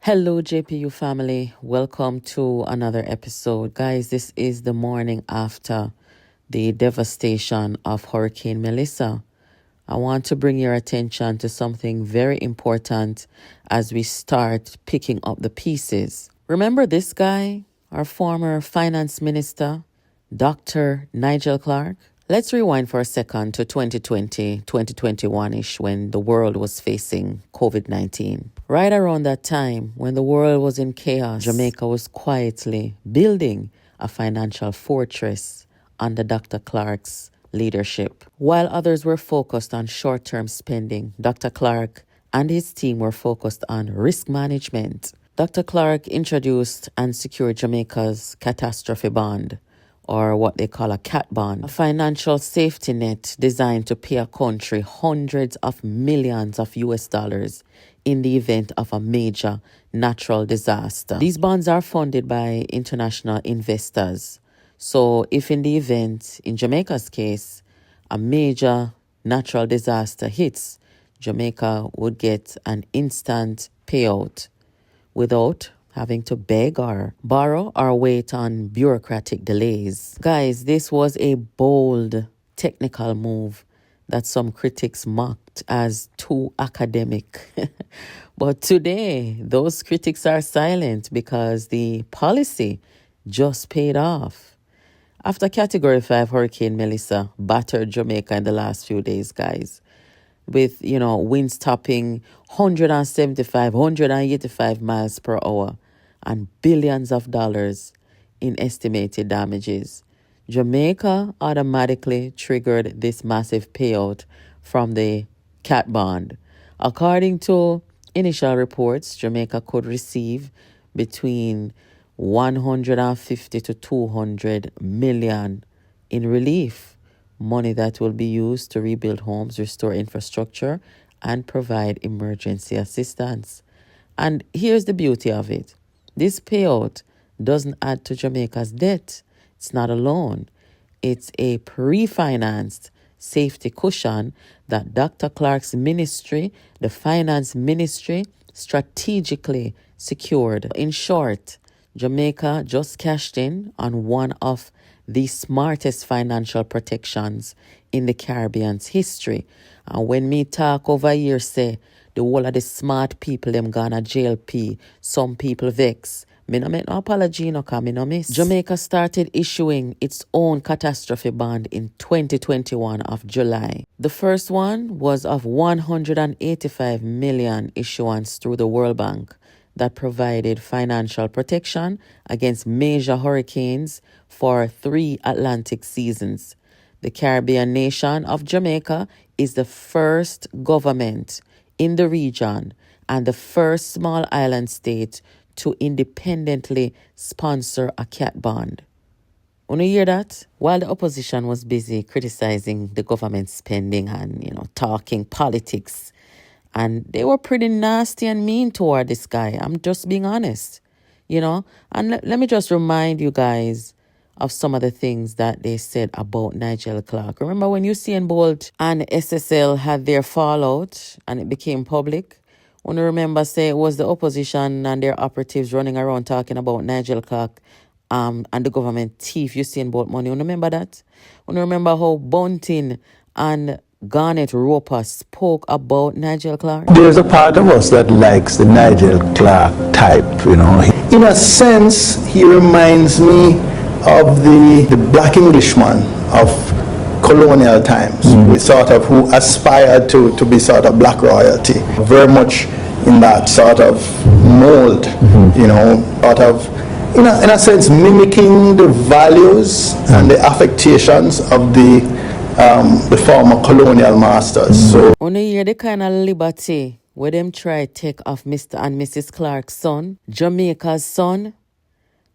Hello, JPU family. Welcome to another episode. Guys, this is the morning after the devastation of Hurricane Melissa. I want to bring your attention to something very important as we start picking up the pieces. Remember this guy, our former finance minister, Dr. Nigel Clarke? Let's rewind for a second to 2020, 2021-ish, when the world was facing COVID-19. Right around that time, when the world was in chaos, Jamaica was quietly building a financial fortress under Dr. Clarke's leadership. While others were focused on short-term spending, Dr. Clarke and his team were focused on risk management. Dr. Clarke introduced and secured Jamaica's Catastrophe bond, or what they call a CAT bond, a financial safety net designed to pay a country hundreds of millions of US dollars in the event of a major natural disaster. These bonds are funded by international investors. So if in the event, in Jamaica's case, a major natural disaster hits, Jamaica would get an instant payout without having to beg or borrow or wait on bureaucratic delays. Guys, this was a bold technical move that some critics mocked as too academic. But today, those critics are silent because the policy just paid off. After Category 5 Hurricane Melissa battered Jamaica in the last few days, guys, with, winds topping 175, 185 miles per hour and billions of dollars in estimated damages, Jamaica automatically triggered this massive payout from the CAT bond. According to initial reports, Jamaica could receive between 150 to 200 million in relief, money that will be used to rebuild homes, restore infrastructure, and provide emergency assistance. And here's the beauty of it. This payout doesn't add to Jamaica's debt. It's not a loan. It's a pre-financed safety cushion that Dr. Clarke's ministry, the finance ministry, strategically secured. In short, Jamaica just cashed in on one of the smartest financial protections in the Caribbean's history. And when me talk over here, say, the whole of the smart people, them gonna JLP, some people vex. Me no make no apology, no come, me no miss. Jamaica started issuing its own catastrophe bond in 2021 of July. The first one was of 185 million issuance through the World Bank that provided financial protection against major hurricanes for 3 Atlantic seasons. The Caribbean nation of Jamaica is the first government in the region and the first small island state to independently sponsor a CAT bond. When you hear that? While the opposition was busy criticizing the government's spending and, talking politics, and they were pretty nasty and mean toward this guy. I'm just being honest, And let me just remind you guys of some of the things that they said about Nigel Clarke. Remember when Usain Bolt and SSL had their fallout and it became public? When you remember, say it was the opposition and their operatives running around talking about Nigel Clarke and the government thief Usain Bolt money. You remember that? When you remember how Bunting and Garnet Roper spoke about Nigel Clarke? There's a part of us that likes the Nigel Clarke type, In a sense, he reminds me of the black Englishman of colonial times, who aspired to be sort of black royalty, very much in that sort of mold, in a sense mimicking the values and the affectations of the former colonial masters. So when you hear the kind of liberty where them try to take off Mr. and Mrs. Clarke's son, Jamaica's son.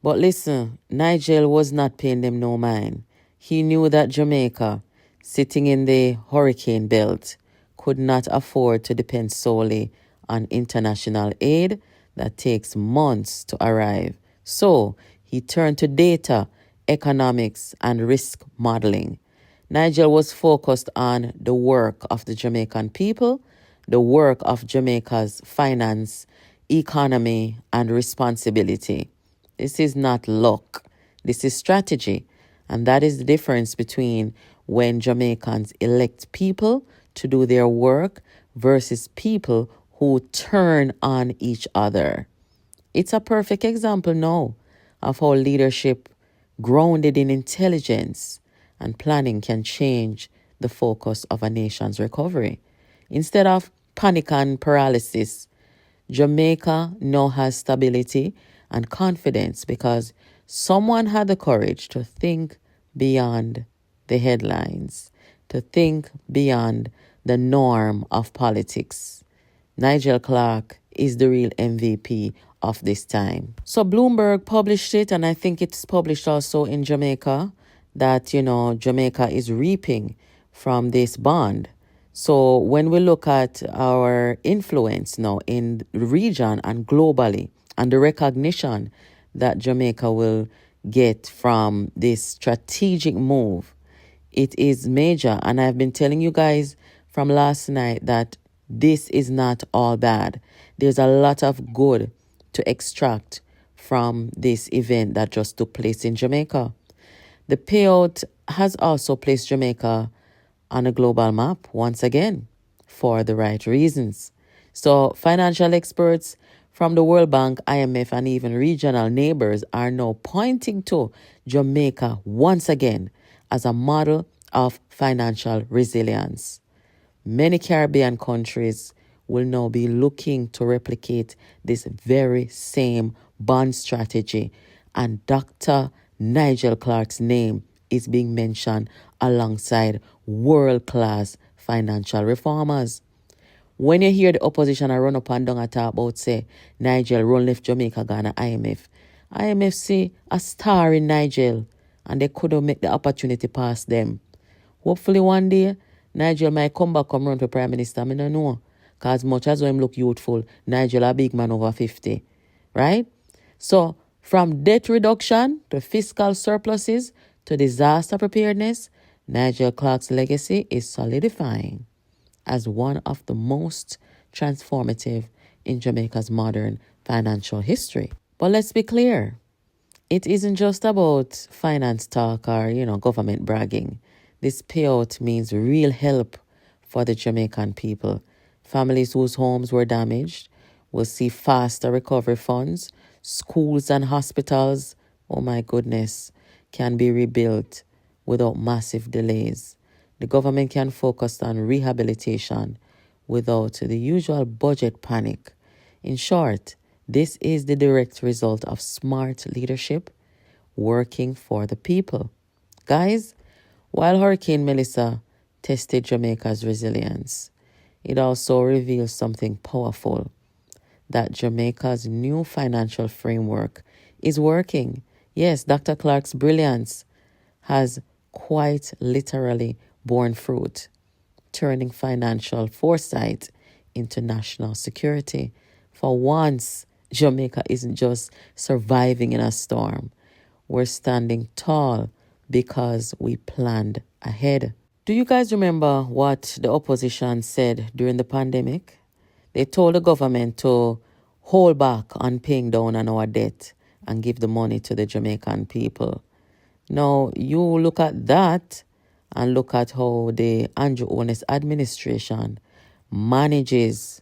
But listen, Nigel was not paying them no mind. He knew that Jamaica, sitting in the hurricane belt, could not afford to depend solely on international aid that takes months to arrive. So he turned to data, economics, and risk modeling. Nigel was focused on the work of the Jamaican people, the work of Jamaica's finance economy, and responsibility. This is not luck. This is strategy. And that is the difference between when Jamaicans elect people to do their work versus people who turn on each other. It's a perfect example now of how leadership grounded in intelligence and planning can change the focus of a nation's recovery. Instead of panic and paralysis, Jamaica now has stability and confidence because someone had the courage to think beyond the headlines, to think beyond the norm of politics. Nigel Clarke is the real MVP of this time. So Bloomberg published it, and I think it's published also in Jamaica, that, Jamaica is reaping from this bond. So when we look at our influence now in the region and globally, and the recognition that Jamaica will get from this strategic move, it is major. And I've been telling you guys from last night that this is not all bad. There's a lot of good to extract from this event that just took place in Jamaica. The payout has also placed Jamaica on a global map once again for the right reasons. So financial experts from the World Bank, IMF, and even regional neighbors are now pointing to Jamaica once again as a model of financial resilience. Many Caribbean countries will now be looking to replicate this very same bond strategy, and Dr. Nigel Clarke's name is being mentioned alongside world-class financial reformers. When you hear the opposition run up and down and talk about, say, Nigel run left Jamaica, Ghana, IMF see a star in Nigel, and they couldn't make the opportunity pass them. Hopefully one day, Nigel might come back, come run for Prime Minister. I don't know. Because much as him look youthful, Nigel a big man over 50. Right? So, from debt reduction to fiscal surpluses to disaster preparedness, Nigel Clarke's legacy is solidifying as one of the most transformative in Jamaica's modern financial history. But let's be clear. It isn't just about finance talk or, government bragging. This payout means real help for the Jamaican people. Families whose homes were damaged will see faster recovery funds. Schools and hospitals, oh my goodness, can be rebuilt without massive delays. The government can focus on rehabilitation without the usual budget panic. In short, this is the direct result of smart leadership working for the people. Guys, while Hurricane Melissa tested Jamaica's resilience, it also reveals something powerful, that Jamaica's new financial framework is working. Yes, Dr. Clarke's brilliance has quite literally borne fruit, turning financial foresight into national security. For once, Jamaica isn't just surviving in a storm. We're standing tall because we planned ahead. Do you guys remember what the opposition said during the pandemic? They told the government to hold back on paying down on our debt and give the money to the Jamaican people. Now, you look at that and look at how the Andrew Holness administration manages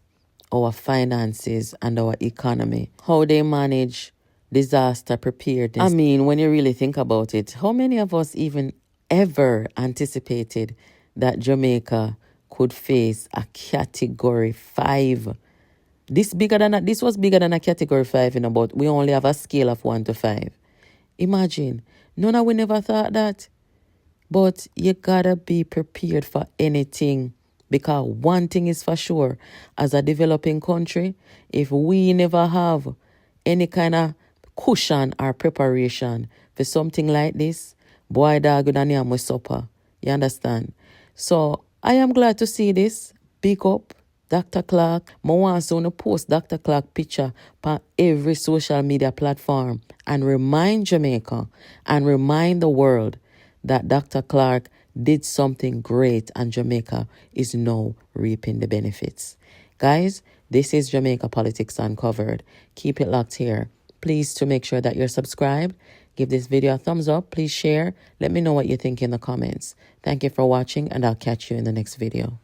our finances and our economy, how they manage disaster preparedness. I mean, when you really think about it, how many of us even ever anticipated that Jamaica could face a Category 5? This was bigger than a Category 5, but we only have a scale of 1 to 5. Imagine, none of we never thought that. But you gotta be prepared for anything, because one thing is for sure, as a developing country, if we never have any kind of cushion or preparation for something like this, boy dog with a my supper. You understand? So I am glad to see this. Big up Dr. Clarke. I want to post Dr. Clarke picture on every social media platform and remind Jamaica and remind the world that Dr. Clarke did something great and Jamaica is now reaping the benefits. Guys, This is Jamaica Politics Uncovered. Keep it locked here. Please to make sure that you're subscribed. Give this video a thumbs up. Please share. Let me know what you think in the comments. Thank you for watching, and I'll catch you in the next video.